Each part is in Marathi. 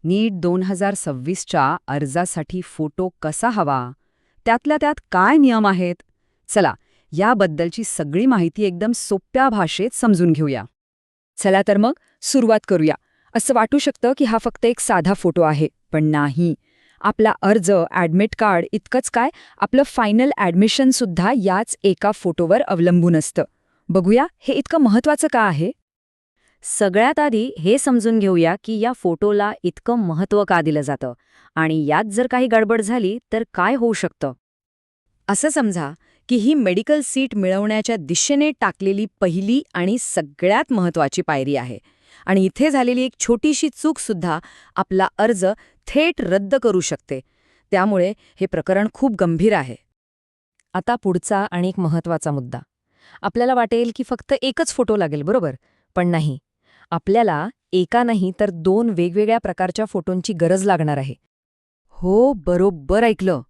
नीट 2026च्या अर्जासाठी फोटो कसा हवा, त्यातल्या त्यात काय नियम आहेत? चला, याबद्दलची सगळी माहिती एकदम सोप्या भाषेत समजून घेऊया. चला तर मग सुरुवात करूया. असं वाटू शकतं की हा फक्त एक साधा फोटो आहे, पण नाही. आपला अर्ज, ॲडमिट कार्ड इतकंच काय, आपलं फायनल ॲडमिशनसुद्धा याच एका फोटोवर अवलंबून असतं. बघूया हे इतकं महत्त्वाचं का आहे? सगळ्यात आधी हे समजून घेऊया की या फोटोला इतकं महत्त्व का दिलं जातं आणि यात जर काही गडबड झाली तर काय होऊ शकतं. असं समजा की ही मेडिकल सीट मिळवण्याच्या दिशेने टाकलेली पहिली आणि सगळ्यात महत्त्वाची पायरी आहे. आणि इथे झालेली एक छोटीशी चूकसुद्धा आपला अर्ज थेट रद्द करू शकते. त्यामुळे हे प्रकरण खूप गंभीर आहे. आता पुढचा आणि एक महत्त्वाचा मुद्दा. आपल्याला वाटेल की फक्त एकच फोटो लागेल, बरोबर? पण नाही. आपल्याला एका नाही तर 2 वेगवेगळ्या प्रकारच्या फोटोंची गरज लागणार आहे. हो, बरोबर ऐकलं.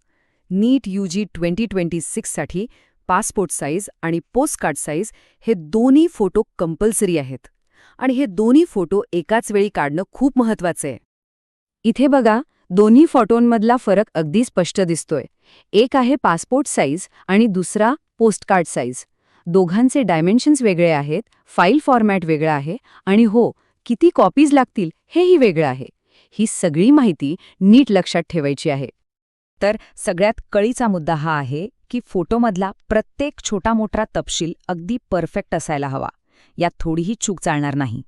नीट UG 2026साठी पासपोर्ट साईज आणि पोस्टकार्ड साईज हे दोन्ही फोटो कंपल्सरी आहेत. आणि हे दोन्ही फोटो एकाच वेळी काढणं खूप महत्त्वाचं आहे. इथे बघा, दोन्ही फोटोंमधला फरक अगदी स्पष्ट दिसतोय. एक आहे पासपोर्ट साईज आणि दुसरा पोस्टकार्ड साईज. दोघांचे डायमेन्शन्स वेगळे आहेत, फाईल फॉर्मॅट वेगळा आहे आणि हो, किती कॉपीज लागतील हेही वेगळं आहे. ही सगळी माहिती नीट लक्षात ठेवायची आहे. तर सगळ्यात कळीचा मुद्दा हा आहे की फोटोमधला प्रत्येक छोटा मोठा तपशील अगदी परफेक्ट असायला हवा. यात थोडीही चूक चालणार नाही.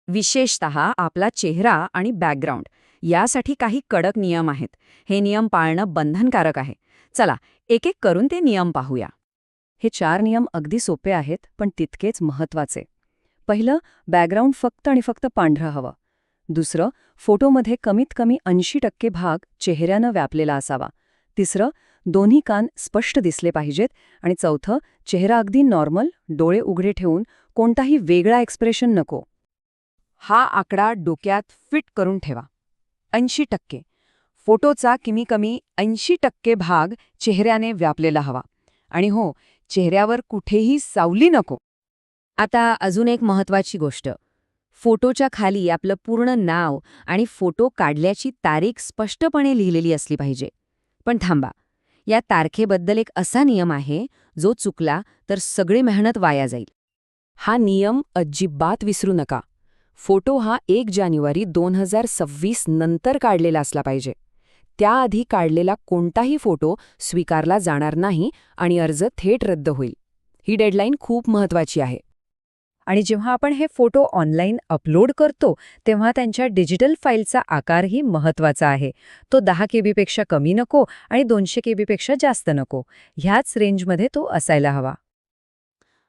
विशेषतः आपला चेहरा आणि बॅकग्राऊंड यासाठी काही कडक नियम आहेत. हे नियम पाळणं बंधनकारक आहे. चला, एक एक करून ते नियम पाहूया. हे 4 नियम अगदी सोपे आहेत, पण तितकेच महत्त्वाचे. पहिलं, बॅकग्राऊंड फक्त आणि फक्त पांढरं हवं. दुसरं, फोटोमध्ये कमीत कमी 80% भाग चेहऱ्यानं व्यापलेला असावा. तिसरं, दोन्ही कान स्पष्ट दिसले पाहिजेत. आणि चौथं, चेहरा अगदी नॉर्मल, डोळे उघडे ठेवून कोणताही वेगळा एक्सप्रेशन नको. हा आकडा डोक्यात फिट करून ठेवा. 80%. फोटोचा कमी 80% भाग चेहऱ्याने व्यापलेला हवा. आणि हो, चेहऱ्यावर कुठेही सावली नको. आता अजून एक महत्त्वाची गोष्ट. फोटोच्या खाली आपलं पूर्ण नाव आणि फोटो काढल्याची तारीख स्पष्टपणे लिहिलेली असली पाहिजे. पण थांबा, या तारखेबद्दल एक असा नियम आहे जो चुकला तर सगळी मेहनत वाया जाईल. हा नियम अजिबात विसरू नका. फोटो हा 1 जानेवारी 2026 नंतर काढलेला असला पाहिजे. त्याआधी काढलेला कोणताही फोटो स्वीकारला जाणार नाही आणि अर्ज थेट रद्द होईल. ही डेडलाईन खूप महत्त्वाची आहे. आणि जेव्हा आपण हे फोटो ऑनलाईन अपलोड करतो तेव्हा त्यांच्या डिजिटल फाईलचा आकारही महत्त्वाचा आहे. तो 10 KB पेक्षा कमी नको आणि 200 KB पेक्षा जास्त नको. ह्याच रेंजमध्ये तो असायला हवा.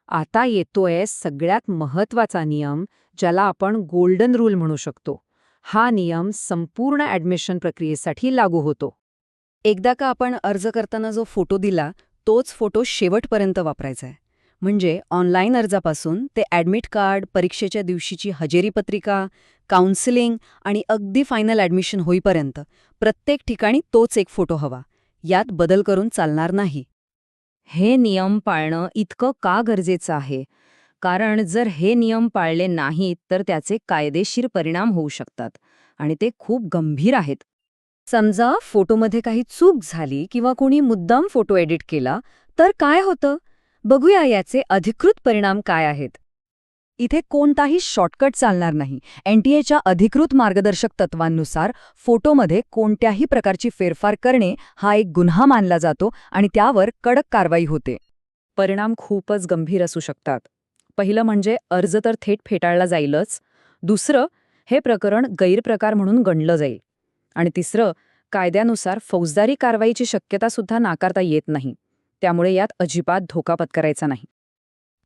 आता येतोय सगळ्यात महत्त्वाचा नियम, ज्याला आपण गोल्डन रूल म्हणू शकतो. हा नियम संपूर्ण ॲडमिशन प्रक्रियेसाठी लागू होतो. एकदा का आपण अर्ज करताना जो फोटो दिला तोच फोटो शेवटपर्यंत वापरायचा आहे. म्हणजे ऑनलाईन अर्जापासून ते ॲडमिट कार्ड, परीक्षेच्या दिवशीची हजेरी पत्रिका, काउन्सिलिंग आणि अगदी फायनल ॲडमिशन होईपर्यंत प्रत्येक ठिकाणी तोच एक फोटो हवा. यात बदल करून चालणार नाही. हे नियम पाळणं इतकं का गरजेचं आहे? कारण जर हे नियम पाळले नाहीत तर त्याचे कायदेशीर परिणाम होऊ शकतात आणि ते खूप गंभीर आहेत. समजा फोटोमध्ये काही चूक झाली किंवा कोणी मुद्दाम फोटो एडिट केला तर काय होतं? बघूया याचे अधिकृत परिणाम काय आहेत. इथे कोणताही शॉर्टकट चालणार नाही. NTA अधिकृत मार्गदर्शक तत्वांनुसार फोटोमध्ये कोणत्याही प्रकारची फेरफार करणे हा एक गुन्हा मानला जातो आणि त्यावर कडक कारवाई होते. परिणाम खूपच गंभीर असू शकतात. पहिलं म्हणजे अर्ज तर थेट फेटाळला जाईलच. दुसरं, हे प्रकरण गैरप्रकार म्हणून गणलं जाईल. आणि तिसरं, कायद्यानुसार फौजदारी कारवाईची शक्यतासुद्धा नाकारता येत नाही. त्यामुळे यात अजिबात धोका पत्करायचा नाही.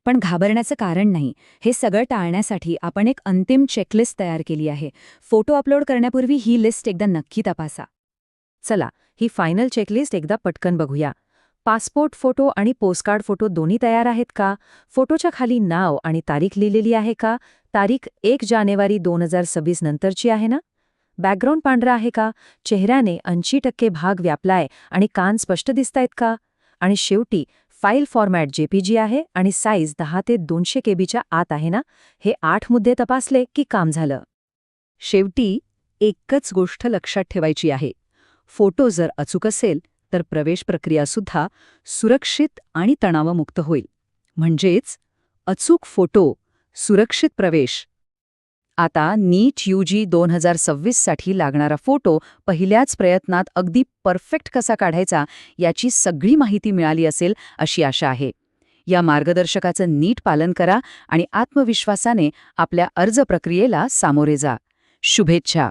पण घाबरण्याचं कारण नाही. हे सगळं टाळण्यासाठी आपण एक अंतिम चेकलिस्ट तयार केली आहे. फोटो अपलोड करण्यापूर्वी ही लिस्ट एकदा नक्की तपासा. चला, ही फायनल चेकलिस्ट एकदा पटकन बघूया. पासपोर्ट फोटो आणि पोस्टकार्ड फोटो दोन्ही तयार आहेत का? फोटोच्या खाली नाव आणि तारीख लिहिलेली आहे का? तारीख 1 जानेवारी 2026 नंतरची आहे ना? बॅकग्राऊंड पांढरा आहे का? चेहऱ्याने 80% भाग व्यापलाय आणि कान स्पष्ट दिसतायत का? आणि शेवटी फाईल फॉर्मॅट JPG आहे आणि साईज 10 ते 200 KBच्या आत आहे ना? हे 8 मुद्दे तपासले की काम झालं. शेवटी एकच गोष्ट लक्षात ठेवायची आहे. फोटो जर अचूक असेल तर प्रवेश प्रक्रियासुद्धा सुरक्षित आणि तणावमुक्त होईल. म्हणजेच अचूक फोटो, सुरक्षित प्रवेश. आता नीट UG 2026 साठी लागणारा फोटो पहिल्याच प्रयत्नात अगदी परफेक्ट कसा काढायचा याची सगळी माहिती मिळाली असेल अशी आशा आहे. या मार्गदर्शकाचं नीट पालन करा आणि आत्मविश्वासाने आपल्या अर्ज प्रक्रियेला सामोरे जा. शुभेच्छा.